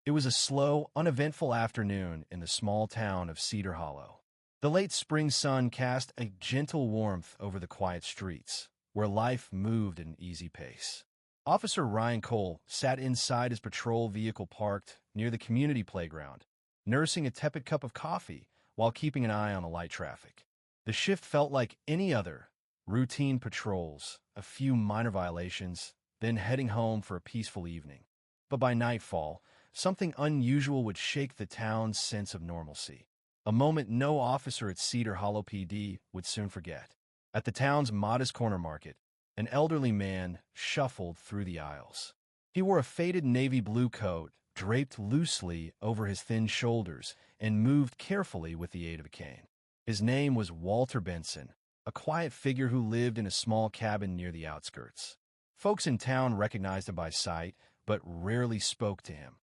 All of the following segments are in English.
It was a slow, uneventful afternoon in the small town of Cedar Hollow. The late spring sun cast a gentle warmth over the quiet streets, where life moved at an easy pace. Officer Ryan Cole sat inside his patrol vehicle parked near the community playground, nursing a tepid cup of coffee while keeping an eye on the light traffic. The shift felt like any other: routine patrols, a few minor violations, then heading home for a peaceful evening. But by nightfall, something unusual would shake the town's sense of normalcy. A moment no officer at Cedar Hollow PD would soon forget. At the town's modest corner market, an elderly man shuffled through the aisles. He wore a faded navy blue coat draped loosely over his thin shoulders and moved carefully with the aid of a cane. His name was Walter Benson, a quiet figure who lived in a small cabin near the outskirts. Folks in town recognized him by sight, but rarely spoke to him.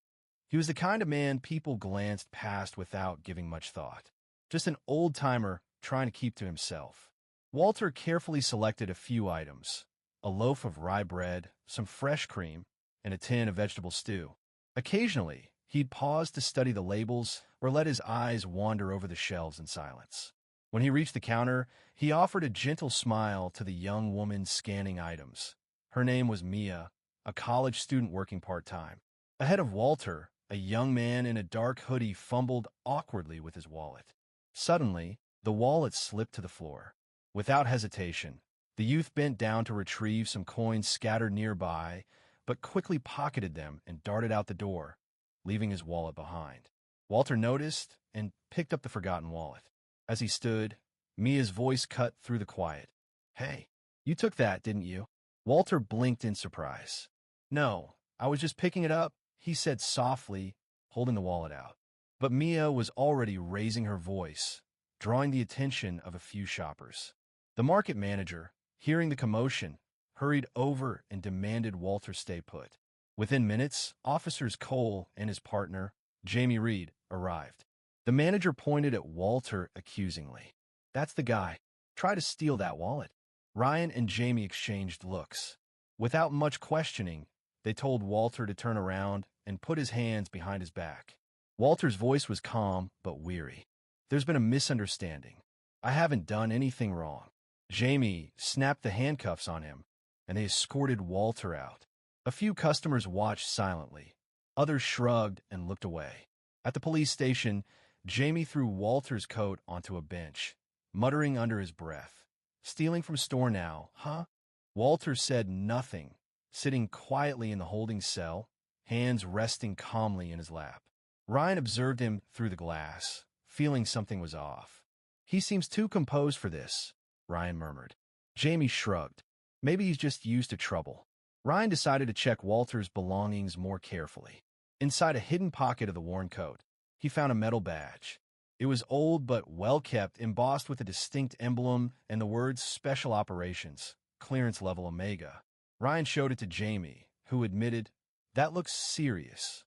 He was the kind of man people glanced past without giving much thought. Just an old-timer trying to keep to himself. Walter carefully selected a few items: a loaf of rye bread, some fresh cream, and a tin of vegetable stew. Occasionally, he'd pause to study the labels or let his eyes wander over the shelves in silence. When he reached the counter, he offered a gentle smile to the young woman scanning items. Her name was Mia, a college student working part-time. Ahead of Walter, a young man in a dark hoodie fumbled awkwardly with his wallet. Suddenly, the wallet slipped to the floor. Without hesitation, the youth bent down to retrieve some coins scattered nearby, but quickly pocketed them and darted out the door, leaving his wallet behind. Walter noticed and picked up the forgotten wallet. As he stood, Mia's voice cut through the quiet. "Hey, you took that, didn't you?" Walter blinked in surprise. "No, I was just picking it up," he said softly, holding the wallet out. But Mia was already raising her voice, drawing the attention of a few shoppers. The market manager, hearing the commotion, hurried over and demanded Walter stay put. Within minutes, Officers Cole and his partner, Jamie Reed, arrived. The manager pointed at Walter accusingly. "That's the guy. Try to steal that wallet." Ryan and Jamie exchanged looks. Without much questioning, they told Walter to turn around and put his hands behind his back. Walter's voice was calm but weary. "There's been a misunderstanding. I haven't done anything wrong." Jamie snapped the handcuffs on him, and they escorted Walter out. A few customers watched silently. Others shrugged and looked away. At the police station, Jamie threw Walter's coat onto a bench, muttering under his breath, "Stealing from store now, huh?" Walter said nothing, sitting quietly in the holding cell, hands resting calmly in his lap. Ryan observed him through the glass, feeling something was off. "He seems too composed for this," Ryan murmured. Jamie shrugged. "Maybe he's just used to trouble." Ryan decided to check Walter's belongings more carefully. Inside a hidden pocket of the worn coat, he found a metal badge. It was old but well-kept, embossed with a distinct emblem and the words "Special Operations, Clearance Level Omega." Ryan showed it to Jamie, who admitted, "That looks serious."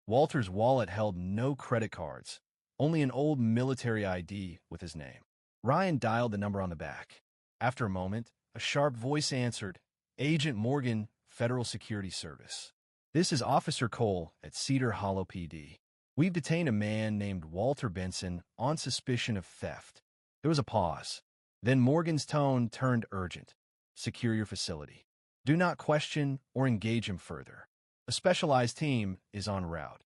Walter's wallet held no credit cards, only an old military ID with his name. Ryan dialed the number on the back. After a moment, a sharp voice answered, "Agent Morgan, Federal Security Service. This is Officer Cole at Cedar Hollow PD. We've detained a man named Walter Benson on suspicion of theft." There was a pause. Then Morgan's tone turned urgent. "Secure your facility. Do not question or engage him further. A specialized team is en route.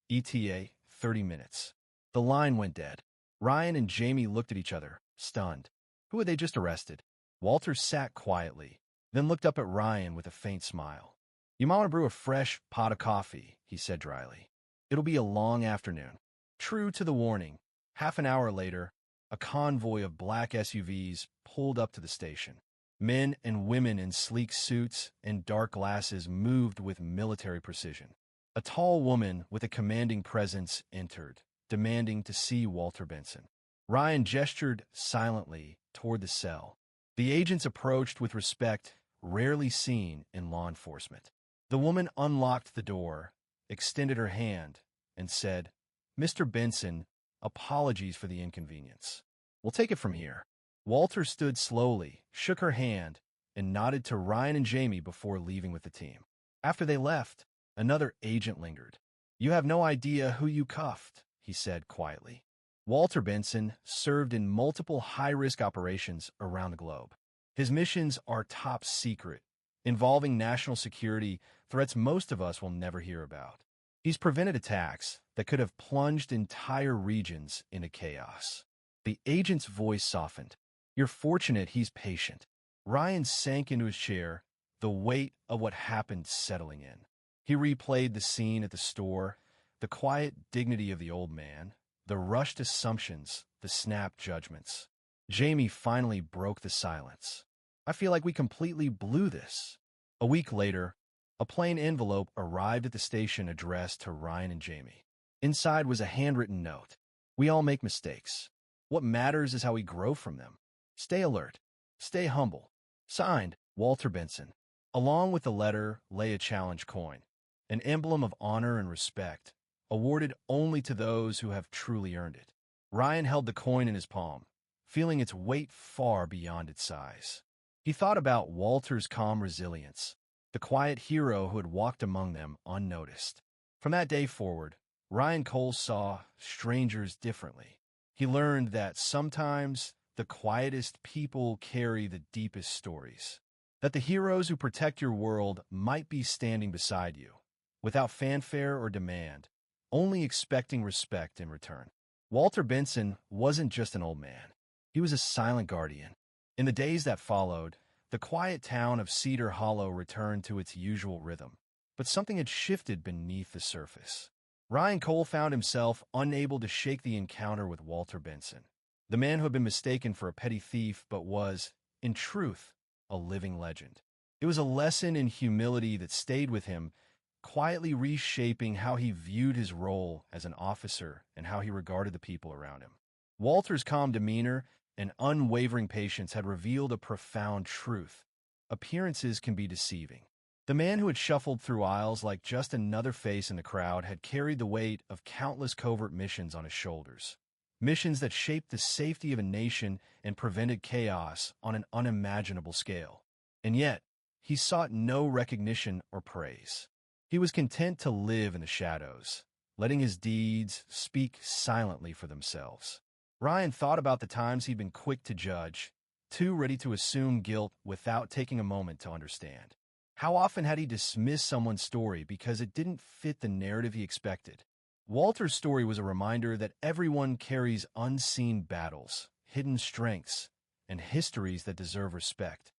ETA 30 minutes. The line went dead. Ryan and Jamie looked at each other, stunned. Who had they just arrested? Walter sat quietly, then looked up at Ryan with a faint smile. "You might want to brew a fresh pot of coffee," he said dryly. "It'll be a long afternoon." True to the warning, half an hour later, a convoy of black SUVs pulled up to the station. Men and women in sleek suits and dark glasses moved with military precision. A tall woman with a commanding presence entered, demanding to see Walter Benson. Ryan gestured silently toward the cell. The agents approached with respect rarely seen in law enforcement. The woman unlocked the door, extended her hand, and said, "Mr. Benson, apologies for the inconvenience. We'll take it from here." Walter stood slowly, shook her hand, and nodded to Ryan and Jamie before leaving with the team. After they left, another agent lingered. "You have no idea who you cuffed," he said quietly. Walter Benson served in multiple high-risk operations around the globe. His missions are top secret, involving national security threats most of us will never hear about. He's prevented attacks that could have plunged entire regions into chaos. The agent's voice softened. "You're fortunate he's patient." Ryan sank into his chair, the weight of what happened settling in. He replayed the scene at the store, the quiet dignity of the old man, the rushed assumptions, the snapped judgments. Jamie finally broke the silence. "I feel like we completely blew this." A week later, a plain envelope arrived at the station addressed to Ryan and Jamie. Inside was a handwritten note. "We all make mistakes. What matters is how we grow from them. Stay alert. Stay humble." Signed, Walter Benson. Along with the letter lay a challenge coin, an emblem of honor and respect, awarded only to those who have truly earned it. Ryan held the coin in his palm, feeling its weight far beyond its size. He thought about Walter's calm resilience, the quiet hero who had walked among them unnoticed. From that day forward, Ryan Cole saw strangers differently. He learned that sometimes the quietest people carry the deepest stories, that the heroes who protect your world might be standing beside you, without fanfare or demand, only expecting respect in return. Walter Benson wasn't just an old man. He was a silent guardian. In the days that followed, the quiet town of Cedar Hollow returned to its usual rhythm, but something had shifted beneath the surface. Ryan Cole found himself unable to shake the encounter with Walter Benson, the man who had been mistaken for a petty thief but was, in truth, a living legend. It was a lesson in humility that stayed with him, quietly reshaping how he viewed his role as an officer and how he regarded the people around him. Walter's calm demeanor and unwavering patience had revealed a profound truth. Appearances can be deceiving. The man who had shuffled through aisles like just another face in the crowd had carried the weight of countless covert missions on his shoulders. Missions that shaped the safety of a nation and prevented chaos on an unimaginable scale. And yet, he sought no recognition or praise. He was content to live in the shadows, letting his deeds speak silently for themselves. Ryan thought about the times he'd been quick to judge, too ready to assume guilt without taking a moment to understand. How often had he dismissed someone's story because it didn't fit the narrative he expected? Walter's story was a reminder that everyone carries unseen battles, hidden strengths, and histories that deserve respect,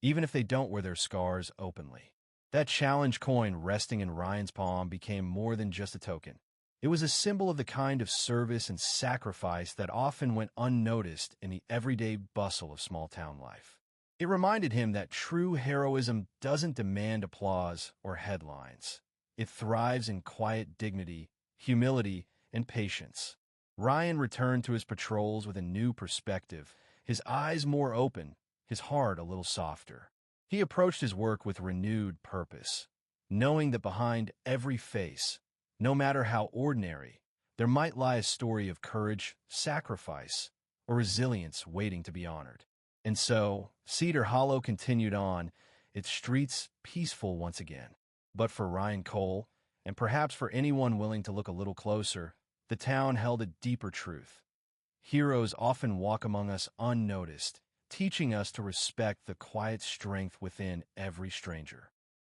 even if they don't wear their scars openly. That challenge coin resting in Ryan's palm became more than just a token. It was a symbol of the kind of service and sacrifice that often went unnoticed in the everyday bustle of small-town life. It reminded him that true heroism doesn't demand applause or headlines. It thrives in quiet dignity, humility, and patience. Ryan returned to his patrols with a new perspective, his eyes more open, his heart a little softer. He approached his work with renewed purpose, knowing that behind every face, no matter how ordinary, there might lie a story of courage, sacrifice, or resilience waiting to be honored. And so, Cedar Hollow continued on, its streets peaceful once again. But for Ryan Cole, and perhaps for anyone willing to look a little closer, the town held a deeper truth. Heroes often walk among us unnoticed, teaching us to respect the quiet strength within every stranger.